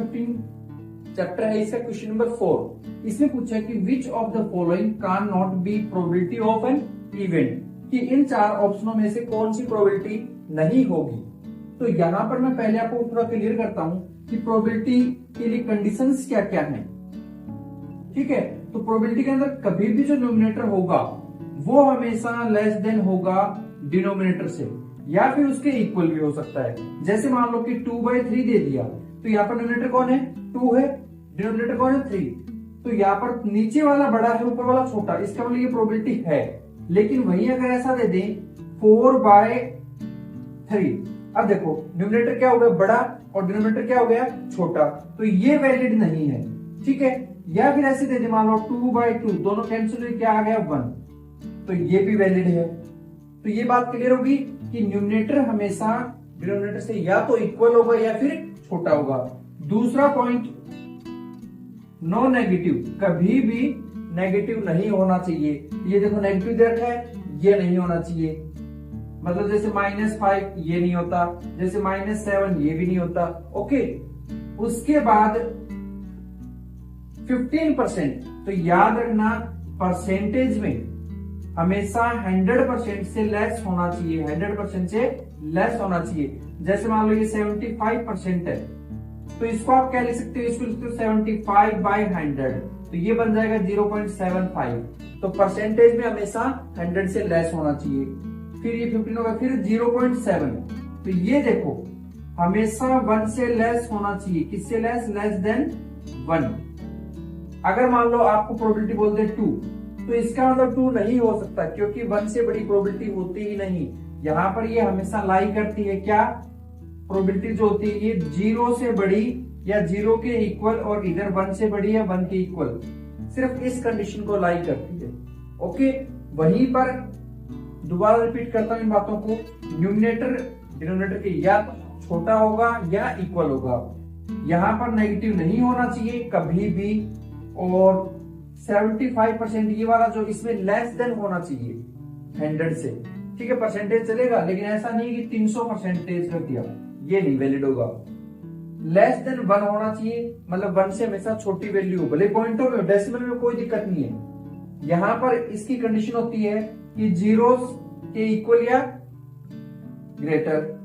15 chapter है इसका question number 4। इसमें पूछा है कि which of the following can not be probability of an event, कि इन 4 ऑप्शनों में से कौन सी प्रोबेबिलिटी नहीं होगी। तो यहाँ पर मैं पहले आपको थोड़ा क्लियर करता हूं कि प्रोबेबिलिटी के लिए कंडीशंस क्या क्या हैं। ठीक है, तो प्रोबेबिलिटी के अंदर कभी भी जो न्यूमरेटर होगा वो हमेशा लेस देन होगा डिनोमिनेटर से, या फिर उसके इक्वल भी हो सकता है। जैसे मान लो कि 2/3 दे दिया, तो यहाँ पर न्यूमरेटर कौन है, 2 है, डिनोमिनेटर कौन है, 3। तो यहाँ पर नीचे वाला बड़ा है, ऊपर वाला छोटा, इसका मतलब ये प्रोबेबिलिटी है। लेकिन वही अगर ऐसा दे दें 4/3, अब देखो न्यूमरेटर क्या हो गया बड़ा और डिनोमिनेटर क्या हो गया छोटा, तो ये वैलिड नहीं है। ठीक है, या फिर ऐसे दे दे मान लो 2/2, दोनों कैंसिल हुए, क्या आ गया 1, तो ये भी वैलिड है। तो ये बात क्लियर होगी कि न्यूमरेटर हमेशा डिनोमिनेटर से या तो इक्वल होगा या फिर छोटा होगा। दूसरा पॉइंट, नो नेगेटिव, कभी भी नेगेटिव नहीं होना चाहिए। ये देखो नेगेटिव दे रखा है, ये नहीं होना चाहिए। मतलब जैसे -5 ये नहीं होता, जैसे -7 ये भी नहीं होता। ओके, उसके बाद 15%, तो याद रखना परसेंटेज में हमेशा 100% से लेस होना चाहिए, 100% से लेस होना चाहिए। जैसे मान लो ये 75% है, तो इसको आप क्या लिख सकते हो, इसको लिखते हो 75/100, तो ये बन जाएगा 0.75। तो परसेंटेज में हमेशा 100 से लेस होना चाहिए। फिर ये 15 होगा, फिर 0.7, तो ये देखो हमेशा 1 से लेस होना चाहिए। किससे लेस, लेस देन 1। अगर मान लो आपको प्रोबेबिलिटी बोलते 2, तो इसका मतलब 2 नहीं हो सकता, क्योंकि 1 से बड़ी प्रोबेबिलिटी होती ही नहीं। यहाँ पर ये हमेशा लाई करती है क्या, प्रोबेबिलिटी जो होती है ये 0 से बड़ी या 0 के इक्वल, और इधर 1 से बड़ी या 1 के इक्वल, सिर्फ इस कंडीशन को लाई करती है। ओके, वहीं पर दोबारा रिपीट करता हूं इन बातों को, न्यूमरेटर डिनोमिनेटर के या छोटा होगा या इक्वल होगा। यहां पर नेगेटिव नहीं होना चाहिए कभी भी, और 75% ये वाला जो इसमें लेस देन होना चाहिए 100 से। ठीक है, परसेंटेज चलेगा, लेकिन ऐसा नहीं कि 300% कर दिया, ये नहीं वैलिड होगा। लेस देन 1 होना चाहिए, मतलब 1 से हमेशा छोटी वैल्यू, भले पॉइंटों में डेसिमल में कोई दिक्कत नहीं है। यहां पर इसकी कंडीशन होती है कि 0 के इक्वल या ग्रेटर,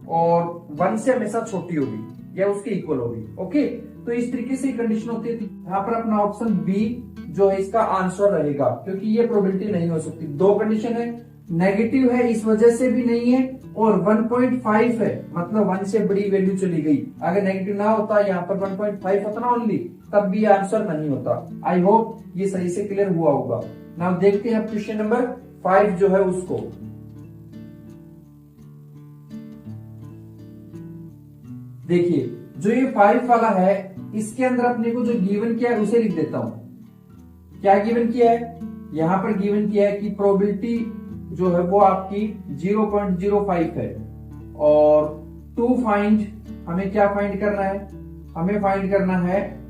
और 1 से हमेशा छोटी होगी या उसके इक्वल होगी। ओके, तो इस तरीके से कंडीशन होती है। यहाँ पर अपना ऑप्शन बी जो है इसका आंसर रहेगा, क्योंकि ये प्रोबेबिलिटी नहीं हो सकती। 2 कंडीशन है, नेगेटिव है इस वजह से भी नहीं है, और 1.5 है, मतलब 1 से बड़ी वैल्यू चली गई। अगर नेगेटिव ना होता, यहाँ पर 1.5 होता ना ओनली, तब भी आंसर नहीं होता। आई होप ये सही से क्लियर हुआ होगा। नाउ देखते हैं क्वेश्चन नंबर 5 जो है उसको। देखिए जो ये 5 वाला है, इसके अंदर अपने को जो गिवन किया है उसे लिख देता हूं। क्या गिवन किया है, यहां पर गिवन किया है कि प्रोबेबिलिटी जो है वो आपकी 0.05 है, और टू फाइंड, हमें क्या फाइंड करना है, हमें फाइंड करना है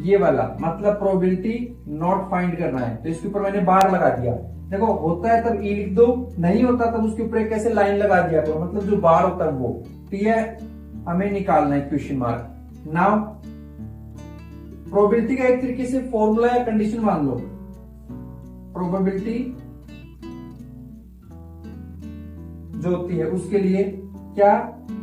ये वाला, मतलब प्रोबेबिलिटी नॉट फाइंड करना है। तो इसके ऊपर मैंने बार लगा दिया। देखो होता है तब ई लिख दो, नहीं होता तब उसके ऊपर कैसे लाइन लगा दिया करो, मतलब जो बार होता है वो। तो ये हमें निकालना है क्वेश्चन मार्क। नाउ प्रोबेबिलिटी का एक तरीके से फॉर्मूला या कंडीशन मान लो। प्रोबेबिलिटी जो होती है उसके लिए क्या,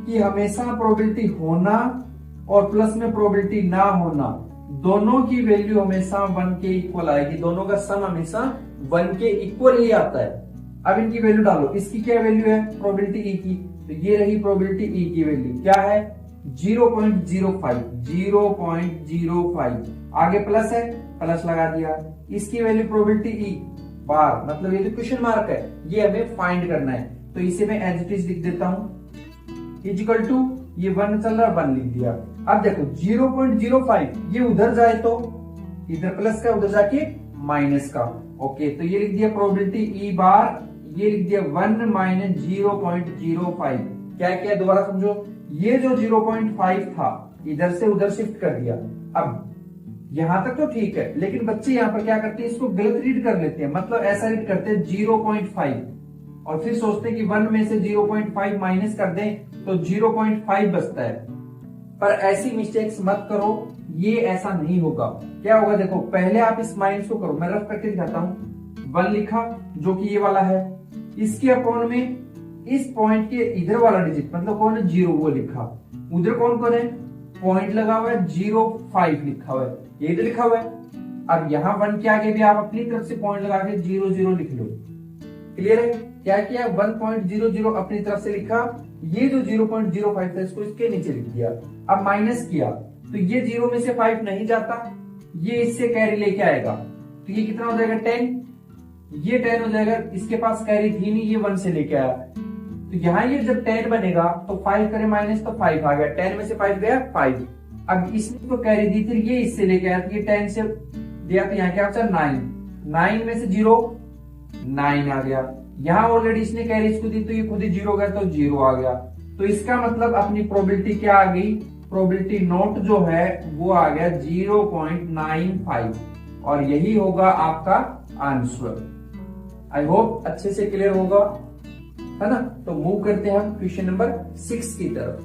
कि हमेशा प्रोबेबिलिटी होना और प्लस में प्रोबेबिलिटी ना होना, दोनों की वैल्यू हमेशा 1 के इक्वल आएगी। दोनों का सम हमेशा 1 के इक्वल ही आता है। अब इनकी वैल्यू डालो, इसकी क्या वैल्यू है प्रोबेबिलिटी ई की, तो ये रही प्रोबेबिलिटी ई की वैल्यू क्या है 0.05। आगे प्लस है, प्लस लगा दिया। इसकी वैल्यू प्रोबेबिलिटी ई बार, मतलब ये जो क्वेश्चन मार्क है ये हमें फाइंड करना है। तो इसे मैं एज इट इज लिख देता हूं, इक्वल टू ये 1 चल रहा है 1 लिख दिया। अब देखो 0.05 ये उधर जाए तो इधर प्लस का, उधर जाके माइनस का। ओके, तो ये लिख दिया प्रोबेबिलिटी ई बार, ये लिख दिया 1 माइनस 0.05। क्या किया दोबारा समझो, ये जो 0.5 था इधर से उधर शिफ्ट कर दिया। अब यहां तक तो ठीक है, लेकिन बच्चे यहां पर क्या करते हैं, इसको गलत रीड कर लेते हैं। मतलब ऐसा रीड करते हैं 0.5 और फिर सोचते हैं कि 1 में से 0.5 माइनस कर दें तो 0.5 बचता है, पर ऐसी मिस्टेक्स मत करो, ये ऐसा नहीं होगा। क्या होगा देखो, पहले आप इस माइनस को करो, मैं रफ करके दिखाता हूं। 1 लिखा जो कि ये वाला है, इसके अपॉन में इस पॉइंट के इधर वाला डिजिट मतलब कौन है 0 वो लिखा, उधर कौन है पॉइंट लगा हुआ है 0.5 लिखा हुआ है, ये तो लिखा हुआ है। अब यहाँ 1 के आगे भी आप अपनी तरफ से पॉइंट लगा के 0.0 लिख लो। क्लियर है? क्या किया 1.00 अपनी तरफ से लिखा, ये जो 0.05 था इसको इसके नीचे लिख दिया। अब माइनस किया तो ये 0 में से 5 नहीं जाता, ये इससे कैरी लेके आएगा, तो ये कितना हो जाएगा 10, ये 10 हो जाएगा। इसके पास कैरी थी नहीं, ये 1 से लेके आया, तो यहाँ ये जब 10 बनेगा तो 5 करे माइनस तो 5 आ गया, 10 में से 5 गया 5। अब इसने तो कैरी दी थी, ये इससे लेके आया, तो ये 10 से दिया तो यहाँ क्या बचा 9, 9 में से 0 9 आ गया। यहाँ ऑलरेडी इसने कैरी इसको दी तो ये खुद ही 0 गया तो 0 आ गया। तो इसका मतलब अपनी प्रोबेबिलिटी क्या आ गई, प्रोबेबिलिटी नोट जो है वो आ गया 0.95 और यही होगा आपका आंसर। आई होप अच्छे से क्लियर होगा, है ना। तो मूव करते हैं हम क्वेश्चन नंबर 6 की तरफ।